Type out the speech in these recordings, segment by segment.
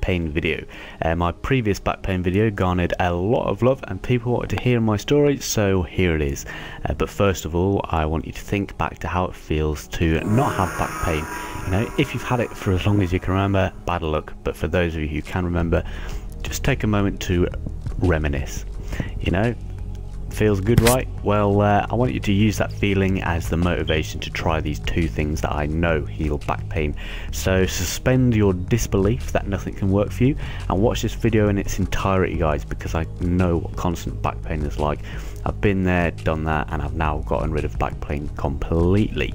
pain video. My previous back pain video garnered a lot of love and people wanted to hear my story, so here it is. But first of all, I want you to think back to how it feels to not have back pain. You know, if you've had it for as long as you can remember, bad luck, but for those of you who can remember, just take a moment to reminisce. You know, feels good, right? Well, I want you to use that feeling as the motivation to try these two things that I know heal back pain. So suspend your disbelief that nothing can work for you and watch this video in its entirety, guys, because I know what constant back pain is like. I've been there, done that, and I've now gotten rid of back pain completely.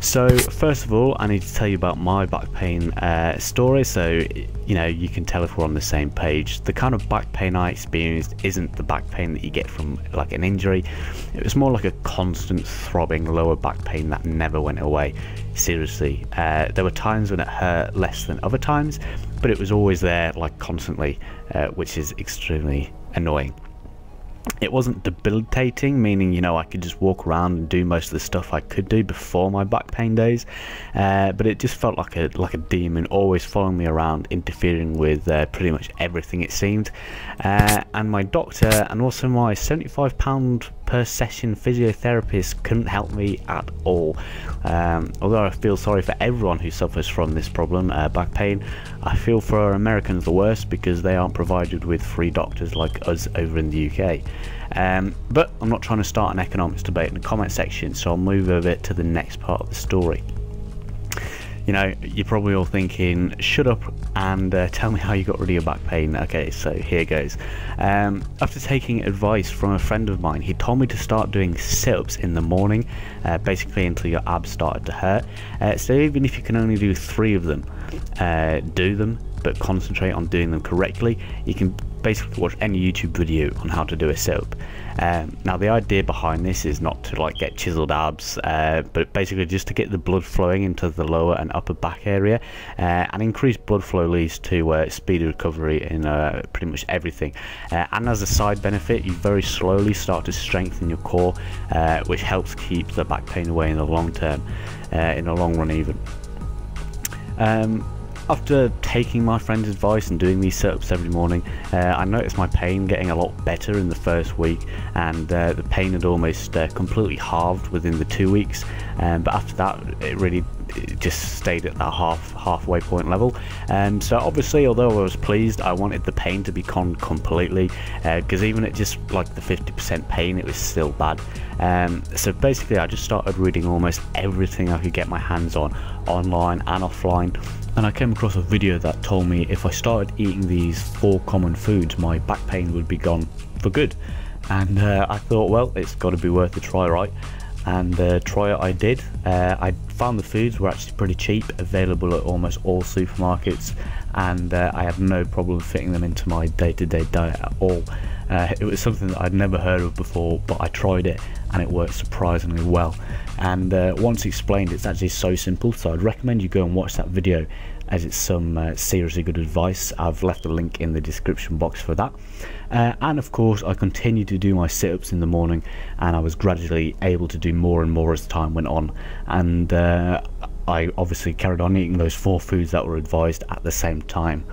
So first of all, I need to tell you about my back pain story, so you know you can tell if we're on the same page. The kind of back pain I experienced isn't the back pain that you get from like an injury. It was more like a constant throbbing lower back pain that never went away. Seriously, there were times when it hurt less than other times, but it was always there, like constantly, which is extremely annoying. It wasn't debilitating, meaning, you know, I could just walk around and do most of the stuff I could do before my back pain days, but it just felt like a demon always following me around, interfering with pretty much everything, it seemed. And my doctor and also my £75 per session physiotherapist couldn't help me at all. Although I feel sorry for everyone who suffers from this problem, back pain, I feel for Americans the worst because they aren't provided with free doctors like us over in the UK. But I'm not trying to start an economics debate in the comment section, so I'll move over to the next part of the story. You know, you're probably all thinking, shut up and tell me how you got rid of your back pain. Okay, so here goes. After taking advice from a friend of mine, he told me to start doing sit-ups in the morning, basically until your abs started to hurt. So even if you can only do 3 of them, do them, but concentrate on doing them correctly. You can basically watch any YouTube video on how to do a sit-up. Now the idea behind this is not to like get chiseled abs, but basically just to get the blood flowing into the lower and upper back area, and increased blood flow leads to speed recovery in pretty much everything. And as a side benefit, you very slowly start to strengthen your core, which helps keep the back pain away in the long term, in the long run even. After taking my friend's advice and doing these sit-ups every morning, I noticed my pain getting a lot better in the first week, and the pain had almost completely halved within the 2 weeks. But after that, it just stayed at that halfway point level. So obviously, although I was pleased, I wanted the pain to be gone completely, because even at just like the 50% pain, it was still bad. So basically, I just started reading almost everything I could get my hands on, online and offline. And I came across a video that told me if I started eating these 4 common foods, my back pain would be gone for good. And I thought, well, it's got to be worth a try, right? And try it I did. I found the foods were actually pretty cheap, available at almost all supermarkets, and I had no problem fitting them into my day-to-day diet at all. It was something that I'd never heard of before, but I tried it and it worked surprisingly well. And once explained, it's actually so simple, so I'd recommend you go and watch that video, as it's some seriously good advice. I've left a link in the description box for that. And of course, I continued to do my sit-ups in the morning, and I was gradually able to do more and more as time went on. And I obviously carried on eating those 4 foods that were advised at the same time.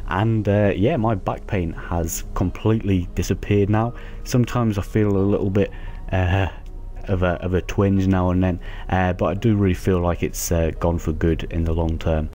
And yeah, my back pain has completely disappeared now. Sometimes I feel a little bit of a twinge now and then, but I do really feel like it's gone for good in the long term.